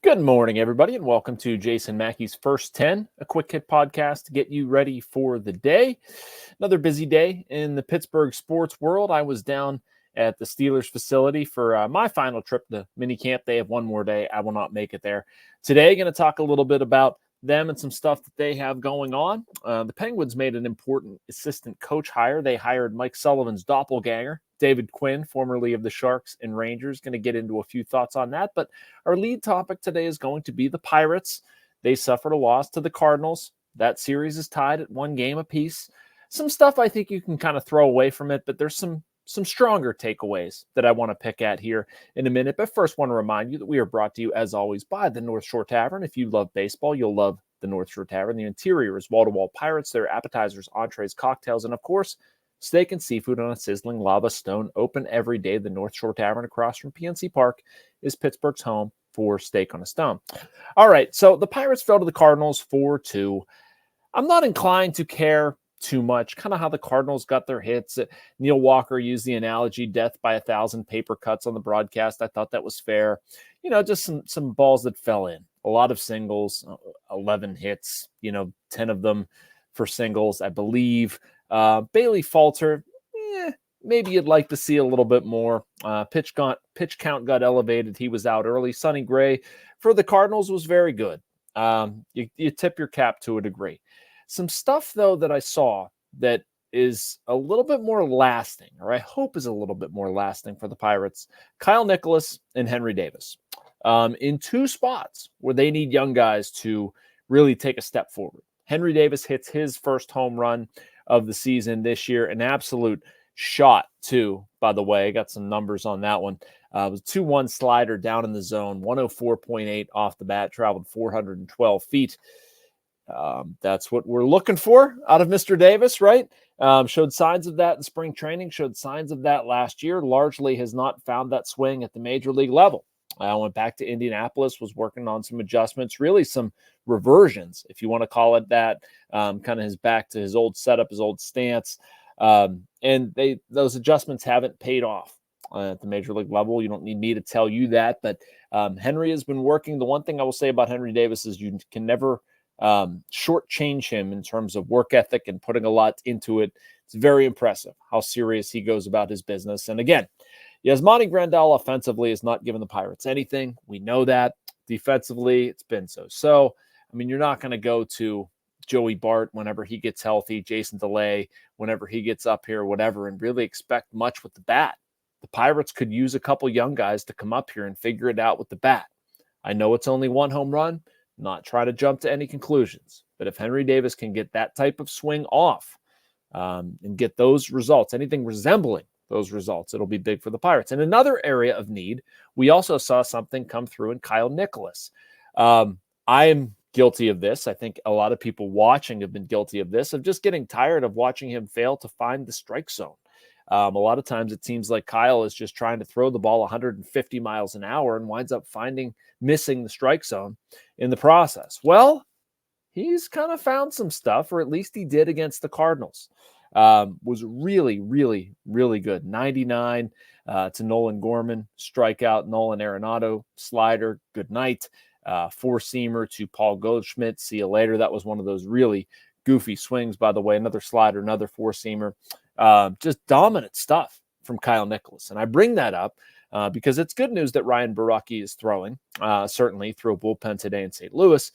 Good morning, everybody, and welcome to Jason Mackey's First 10, a quick hit podcast to get you ready for the day. Another busy day in the Pittsburgh sports world. I was down at the Steelers facility for my final trip to minicamp. They have one more day. I will not make it there. Today, going to talk a little bit about them and some stuff that they have going on. The Penguins made an important assistant coach hire. They hired Mike Sullivan's doppelganger, David Quinn, formerly of the Sharks and Rangers. Going to get into a few thoughts on that. But our lead topic today is going to be the Pirates. They suffered a loss to the Cardinals. That series is tied at one game apiece. Some stuff I think you can kind of throw away from it, but there's some stronger takeaways that I want to pick at here in a minute. But first, want to remind you that we are brought to you, as always, by the North Shore Tavern. If you love baseball, you'll love the North Shore Tavern. The interior is wall-to-wall Pirates. Their appetizers, entrees, cocktails, and, of course, steak and seafood on a sizzling lava stone, open every day. The North Shore Tavern across from PNC Park is Pittsburgh's home for steak on a stone. All right, so the Pirates fell to the Cardinals 4-2. I'm not inclined to care too much, kind of how the Cardinals got their hits. Neil Walker used the analogy, death by 1,000 paper cuts on the broadcast. I thought that was fair. You know, just some balls that fell in. A lot of singles, 11 hits, 10 of them for singles, I believe. Bailey Falter, maybe you'd like to see a little bit more. Pitch count got elevated. He was out early. Sonny Gray for the Cardinals was very good. You tip your cap to a degree. Some stuff, though, that I saw that is a little bit more lasting, or I hope is a little bit more lasting for the Pirates. Kyle Nicolas and Henry Daivs in two spots where they need young guys to really take a step forward. Henry Daivs hits his first home run of the season this year, an absolute shot, too, by the way. I got some numbers on that one. It was a 2-1 slider down in the zone, 104.8 off the bat, traveled 412 feet. That's what we're looking for out of Mr. Daivs, right? Showed signs of that in spring training, showed signs of that last year, largely has not found that swing at the major league level. Went back to Indianapolis, was working on some adjustments, really some reversions, if you want to call it that, kind of his back to his old setup, his old stance. And those adjustments haven't paid off at the major league level. You don't need me to tell you that, but Henry has been working. The one thing I will say about Henry Daivs is you can never shortchange him in terms of work ethic and putting a lot into it. It's very impressive how serious he goes about his business. And again, Yasmani Grandal offensively has not given the Pirates anything. We know that. Defensively, it's been so. I mean, you're not going to go to Joey Bart whenever he gets healthy, Jason DeLay whenever he gets up here, whatever, and really expect much with the bat. The Pirates could use a couple young guys to come up here and figure it out with the bat. I know it's only one home run. Not try to jump to any conclusions. But if Henry Daivs can get that type of swing off and get those results, anything resembling those results, it'll be big for the Pirates. In another area of need, we also saw something come through in Kyle Nicolas. I am guilty of this. I think a lot of people watching have been guilty of this, of just getting tired of watching him fail to find the strike zone. A lot of times it seems like Kyle is just trying to throw the ball 150 miles an hour and winds up missing the strike zone in the process. Well, he's kind of found some stuff, or at least he did against the Cardinals. Was really, really, really good. 99 to Nolan Gorman, strikeout, Nolan Arenado, slider, good night. Four-seamer to Paul Goldschmidt, see you later. That was one of those really goofy swings, by the way. Another slider, another four-seamer. Just dominant stuff from Kyle Nicolas. And I bring that up because it's good news that Ryan Borucki is throwing, certainly through a bullpen today in St. Louis,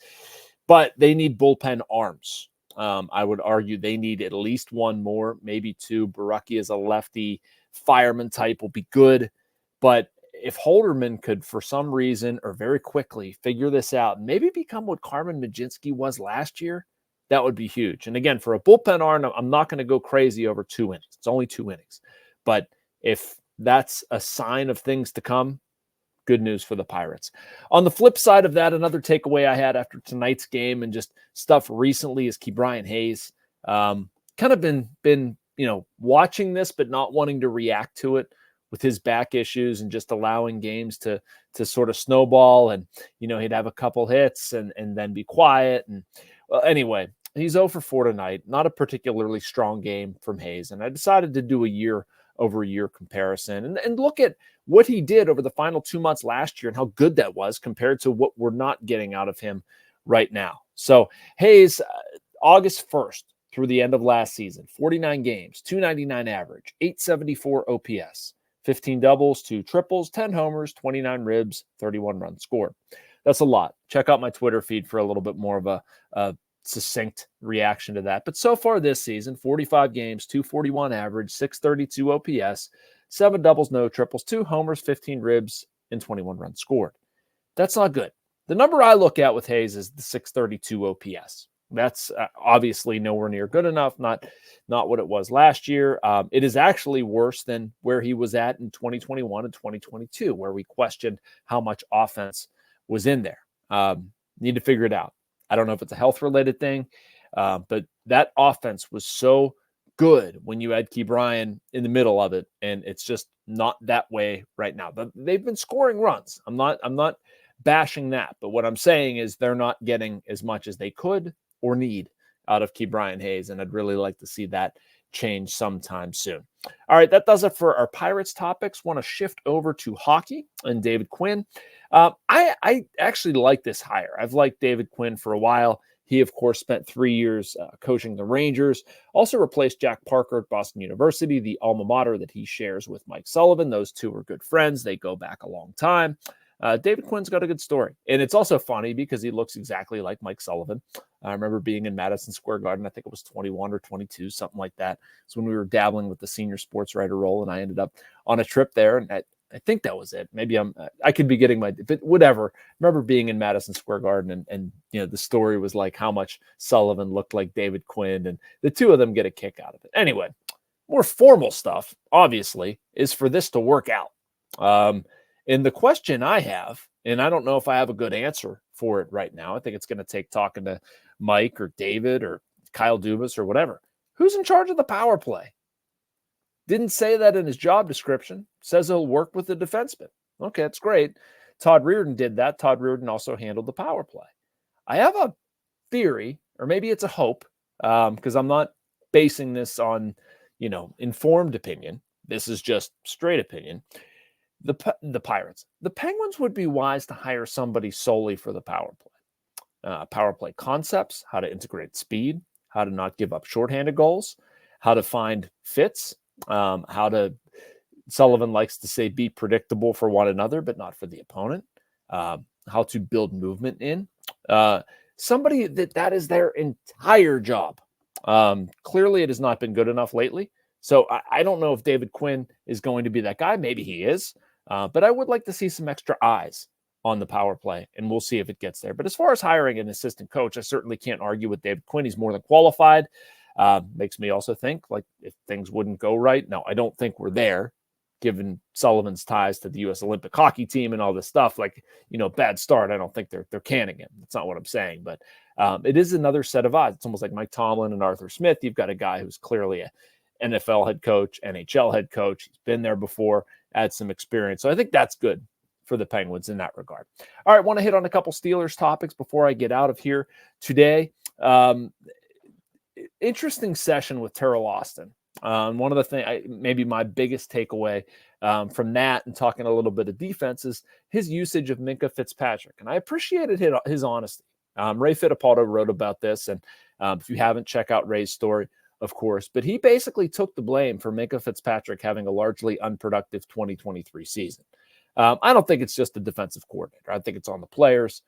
but they need bullpen arms. I would argue they need at least one more, maybe two. Borucki is a lefty fireman type, will be good. But if Holderman could, for some reason or very quickly, figure this out and maybe become what Carmen Mlodzinski was last year, that would be huge. And again, for a bullpen arm, I'm not going to go crazy over 2 innings. It's only 2 innings. But if that's a sign of things to come, good news for the Pirates. On the flip side of that, another takeaway I had after tonight's game and just stuff recently is Ke'Bryan Hayes. Kind of been watching this, but not wanting to react to it with his back issues and just allowing games to sort of snowball. And, he'd have a couple hits and then be quiet. And well, anyway, he's 0 for 4 tonight. Not a particularly strong game from Hayes. And I decided to do a year-over-year comparison and look at what he did over the final 2 months last year and how good that was compared to what we're not getting out of him right now. So Hayes, August 1st through the end of last season, 49 games, 299 average, 874 OPS, 15 doubles, 2 triples, 10 homers, 29 ribs, 31 runs scored. That's a lot. Check out my Twitter feed for a little bit more of a succinct reaction to that. But so far this season, 45 games, 241 average, 632 OPS, 7 doubles, no triples, 2 homers, 15 ribs, and 21 runs scored. That's not good. The number I look at with Hayes is the 632 OPS. That's obviously nowhere near good enough, not what it was last year. It is actually worse than where he was at in 2021 and 2022, where we questioned how much offense was in there. Need to figure it out. I don't know if it's a health-related thing, but that offense was so good when you had Ke'Bryan in the middle of it, and it's just not that way right now. But they've been scoring runs. I'm not bashing that, but what I'm saying is they're not getting as much as they could or need out of Ke'Bryan Hayes, and I'd really like to see that change sometime soon. All right, that does it for our Pirates topics. Want to shift over to hockey and David Quinn. I actually like this hire. I've liked David Quinn for a while. He, of course, spent 3 years coaching the Rangers, also replaced Jack Parker at Boston University, the alma mater that he shares with Mike Sullivan. Those two are good friends. They go back a long time. David Quinn's got a good story. And it's also funny because he looks exactly like Mike Sullivan. I remember being in Madison Square Garden. I think it was 21 or 22, something like that. It's when we were dabbling with the senior sports writer role, and I ended up on a trip there. And I think that was it. Maybe I could be getting but whatever. I remember being in Madison Square Garden, and the story was like how much Sullivan looked like David Quinn, and the two of them get a kick out of it. Anyway, more formal stuff, obviously, is for this to work out. And the question I have, and I don't know if I have a good answer for it right now. I think it's going to take talking to Mike or David or Kyle Dubas or whatever. Who's in charge of the power play? Didn't say that in his job description. Says he'll work with the defenseman. Okay, that's great. Todd Reirden did that. Todd Reirden also handled the power play. I have a theory, or maybe it's a hope, because I'm not basing this on, informed opinion. This is just straight opinion. The Pirates. The Penguins would be wise to hire somebody solely for the power play concepts, how to integrate speed, how to not give up shorthanded goals, how to find fits, how to, Sullivan likes to say, be predictable for one another, but not for the opponent, how to build movement in. Somebody that is their entire job. Clearly, it has not been good enough lately. So I don't know if David Quinn is going to be that guy. Maybe he is. But I would like to see some extra eyes on the power play, and we'll see if it gets there. But as far as hiring an assistant coach, I certainly can't argue with David Quinn. He's more than qualified. Makes me also think, like, if things wouldn't go right. No, I don't think we're there, given Sullivan's ties to the U.S. Olympic hockey team and all this stuff. Like, bad start. I don't think they're canning him. That's not what I'm saying. But it is another set of odds. It's almost like Mike Tomlin and Arthur Smith. You've got a guy who's clearly a NFL head coach, NHL head coach. He's been there before, had some experience. So I think that's good for the Penguins in that regard. All right, want to hit on a couple Steelers topics before I get out of here today. Interesting session with Terrell Austin. One of the things, maybe my biggest takeaway from that and talking a little bit of defense is his usage of Minkah Fitzpatrick. And I appreciated his honesty. Ray Fittipaldo wrote about this. And if you haven't, check out Ray's story, of course. But he basically took the blame for Minkah Fitzpatrick having a largely unproductive 2023 season. I don't think it's just the defensive coordinator. I think it's on the players.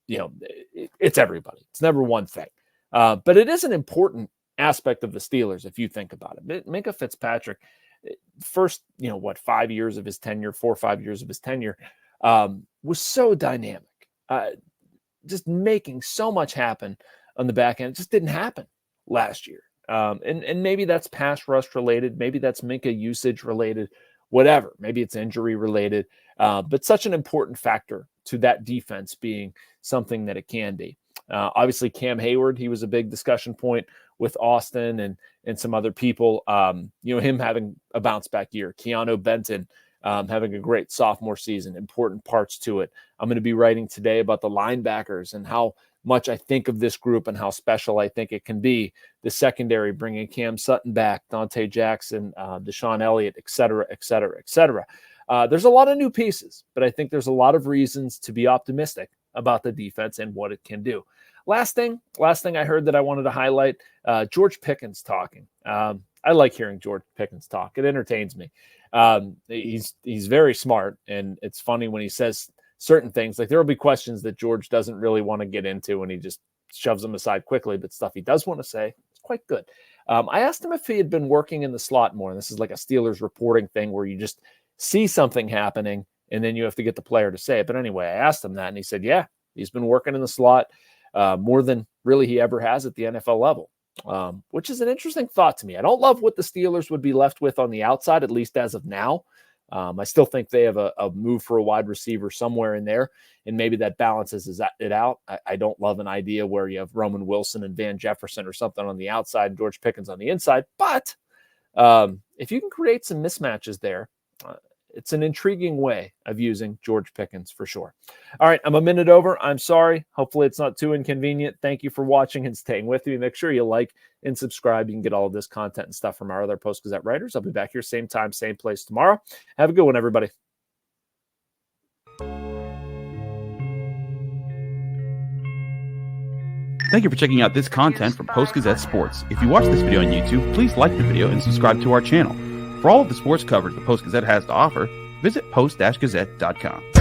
It's everybody. It's never one thing. But it is an important aspect of the Steelers if you think about it. Minkah Fitzpatrick, first, 5 years of his tenure, 4 or 5 years of his tenure, was so dynamic, just making so much happen on the back end. It just didn't happen last year. And maybe that's pass rush related. Maybe that's Minkah usage related, whatever. Maybe it's injury related. But such an important factor to that defense being something that it can be. Obviously, Cam Hayward, he was a big discussion point with Austin and some other people. Him having a bounce back year. Keanu Benton having a great sophomore season. Important parts to it. I'm going to be writing today about the linebackers and how much I think of this group and how special I think it can be. The secondary, bringing Cam Sutton back, Dante Jackson, Deshaun Elliott, et cetera, et cetera, et cetera. There's a lot of new pieces, but I think there's a lot of reasons to be optimistic about the defense and what it can do. Last thing I heard that I wanted to highlight, George Pickens talking. I like hearing George Pickens talk. It entertains me. He's very smart, and it's funny when he says certain things. Like, there will be questions that George doesn't really want to get into, and he just shoves them aside quickly, but stuff he does want to say is quite good. I asked him if he had been working in the slot more, and this is like a Steelers reporting thing where you just see something happening, and then you have to get the player to say it. But anyway, I asked him that, and he said, yeah, he's been working in the slot more than really he ever has at the NFL level, which is an interesting thought to me. I don't love what the Steelers would be left with on the outside, at least as of now. I still think they have a move for a wide receiver somewhere in there, and maybe that balances it out. I don't love an idea where you have Roman Wilson and Van Jefferson or something on the outside and George Pickens on the inside. But if you can create some mismatches there, it's an intriguing way of using George Pickens for sure. All right, I'm a minute over. I'm sorry. Hopefully it's not too inconvenient. Thank you for watching and staying with me. Make sure you like and subscribe. You can get all of this content and stuff from our other Post-Gazette writers. I'll be back here same time, same place tomorrow. Have a good one, everybody. Thank you for checking out this content from Post-Gazette Sports. If you watch this video on YouTube, please like the video and subscribe to our channel. For all of the sports coverage the Post-Gazette has to offer, visit post-gazette.com.